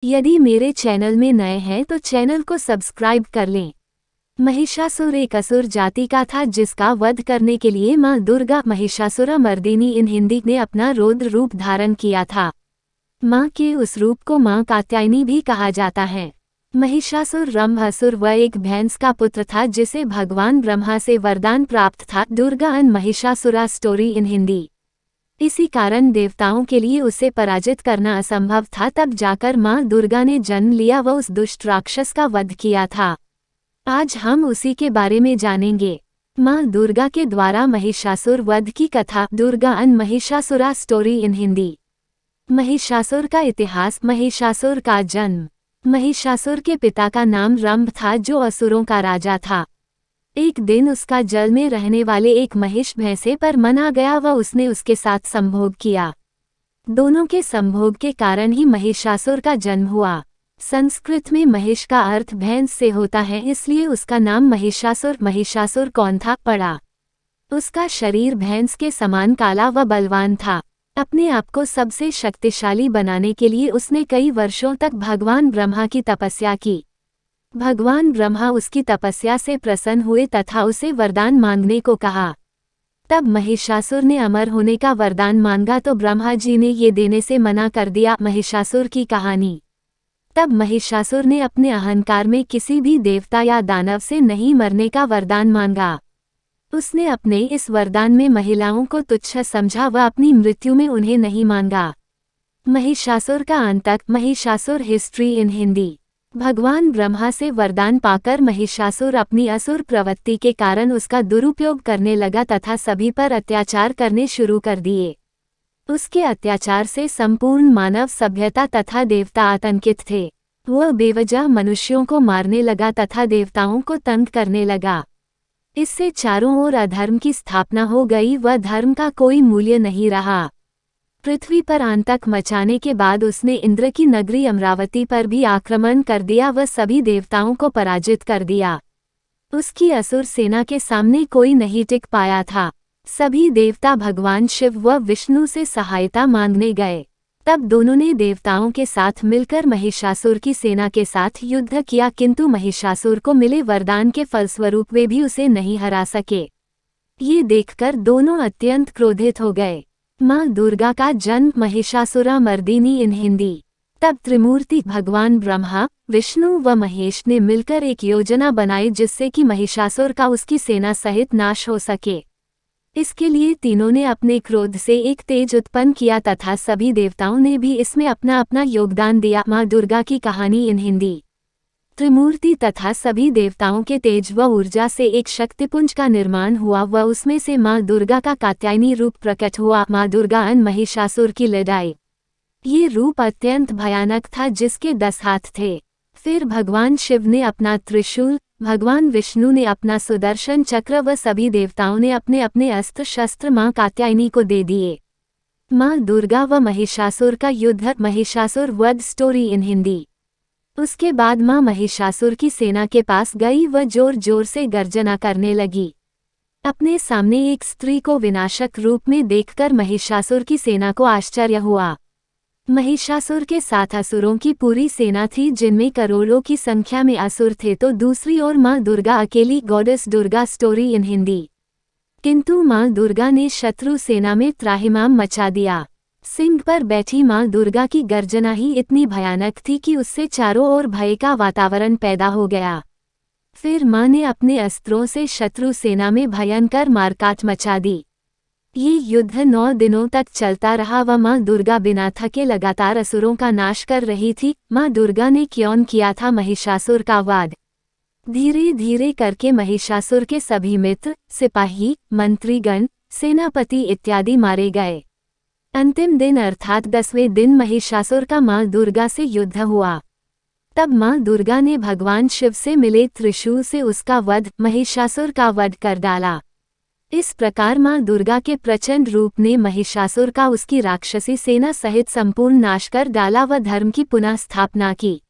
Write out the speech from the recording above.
यदि मेरे चैनल में नए हैं तो चैनल को सब्सक्राइब कर लें। महिषासुर एक असुर जाति का था जिसका वध करने के लिए मां दुर्गा महिषासुरमर्दिनी इन हिंदी ने अपना रौद्र रूप धारण किया था। मां के उस रूप को मां कात्यायनी भी कहा जाता है। महिषासुर रंभासुर व एक भैंस का पुत्र था जिसे भगवान ब्रह्मा से वरदान प्राप्त था। Durga and Mahishasura story in Hindi. इसी कारण देवताओं के लिए उसे पराजित करना असंभव था। तब जाकर मां दुर्गा ने जन्म लिया व उस दुष्ट राक्षस का वध किया था। आज हम उसी के बारे में जानेंगे। मां दुर्गा के द्वारा महिषासुर वध की कथा। Durga and Mahishasura story in Hindi. Mahishasur का इतिहास। महिषासुर का जन्म। महिषासुर के पिता का नाम रंभ था जो असुरों का राजा था। एक दिन उसका जल में रहने वाले एक महिष भैंसे पर मन आ गया व उसने उसके साथ संभोग किया। दोनों के संभोग के कारण ही महिषासुर का जन्म हुआ। संस्कृत में महिष का अर्थ भैंस से होता है, इसलिए उसका नाम महिषासुर। महिषासुर कौन था? पड़ा। उसका शरीर भैंस के समान काला व बलवान था। अपने आप को सबसे शक्तिशाली बनाने के लिए उसने कई वर्षों तक भगवान ब्रह्मा की तपस्या की। भगवान ब्रह्मा उसकी तपस्या से प्रसन्न हुए तथा उसे वरदान मांगने को कहा। तब महिषासुर ने अमर होने का वरदान मांगा तो ब्रह्मा जी ने ये देने से मना कर दिया। महिषासुर की कहानी। तब महिषासुर ने अपने अहंकार में किसी भी देवता या दानव से नहीं मरने का वरदान मांगा। उसने अपने इस वरदान में महिलाओं को तुच्छ समझा व अपनी मृत्यु में उन्हें नहीं मांगा। महिषासुर का अंतक। Mahishasur history in Hindi. भगवान ब्रह्मा से वरदान पाकर महिषासुर अपनी असुर प्रवृत्ति के कारण उसका दुरुपयोग करने लगा तथा सभी पर अत्याचार करने शुरू कर दिए। उसके अत्याचार से संपूर्ण मानव सभ्यता तथा देवता आतंकित थे। वह बेवजह मनुष्यों को मारने लगा तथा देवताओं को तंग करने लगा। इससे चारों ओर अधर्म की स्थापना हो गई व धर्म का कोई मूल्य नहीं रहा। पृथ्वी पर आतंक मचाने के बाद उसने इंद्र की नगरी अमरावती पर भी आक्रमण कर दिया व सभी देवताओं को पराजित कर दिया। उसकी असुर सेना के सामने कोई नहीं टिक पाया था। सभी देवता भगवान शिव व विष्णु से सहायता मांगने गए। तब दोनों ने देवताओं के साथ मिलकर महिषासुर की सेना के साथ युद्ध किया, किंतु महिषासुर को मिले वरदान के फलस्वरूप वे भी उसे नहीं हरा सके। ये देखकर दोनों अत्यंत क्रोधित हो गए। मां दुर्गा का जन्म। महिषासुरमर्दिनी इन हिंदी। तब त्रिमूर्ति भगवान ब्रह्मा, विष्णु व महेश ने मिलकर एक योजना बनाई जिससे कि महिषासुर का उसकी सेना सहित नाश हो सके। इसके लिए तीनों ने अपने क्रोध से एक तेज उत्पन्न किया तथा सभी देवताओं ने भी इसमें अपना अपना योगदान दिया। मां दुर्गा की कहानी इन हिंदी। त्रिमूर्ति तथा सभी देवताओं के तेज व ऊर्जा से एक शक्तिपुंज का निर्माण हुआ व उसमें से मां दुर्गा का कात्यायनी रूप प्रकट हुआ। मां दुर्गा एंड महिषासुर की लड़ाई। ये रूप अत्यंत भयानक था जिसके 10 हाथ थे। फिर भगवान शिव ने अपना त्रिशूल, भगवान विष्णु ने अपना सुदर्शन चक्र व सभी देवताओं ने अपने अपने अस्त्र शस्त्र मां कात्यायनी को दे दिए। मां दुर्गा व महिषासुर का युद्ध। महिषासुर वध स्टोरी इन हिंदी। उसके बाद मां महिषासुर की सेना के पास गई व जोर जोर से गर्जना करने लगी। अपने सामने एक स्त्री को विनाशक रूप में देखकर महिषासुर की सेना को आश्चर्य हुआ। महिषासुर के साथ असुरों की पूरी सेना थी जिनमें करोड़ों की संख्या में असुर थे, तो दूसरी ओर मां दुर्गा अकेली। Goddess Durga story in Hindi. किंतु मां दुर्गा ने शत्रु सेना में त्राहिमाम मचा दिया। सिंह पर बैठी मां दुर्गा की गर्जना ही इतनी भयानक थी कि उससे चारों ओर भय का वातावरण पैदा हो गया। फिर मां ने अपने अस्त्रों से शत्रु सेना में भयंकर मारकाट मचा दी। ये युद्ध 9 दिनों तक चलता रहा व मां दुर्गा बिना थके लगातार असुरों का नाश कर रही थी। मां दुर्गा ने क्यों किया था महिषासुर का वध? धीरे धीरे करके महिषासुर के सभी मित्र, सिपाही, मंत्रीगण, सेनापति इत्यादि मारे गए। अंतिम दिन अर्थात 10वें दिन महिषासुर का मां दुर्गा से युद्ध हुआ। तब मां दुर्गा ने भगवान शिव से मिले त्रिशूल से उसका वध, महिषासुर का वध कर डाला। इस प्रकार मां दुर्गा के प्रचंड रूप ने महिषासुर का उसकी राक्षसी सेना सहित संपूर्ण नाश कर डाला व धर्म की पुनः स्थापना की।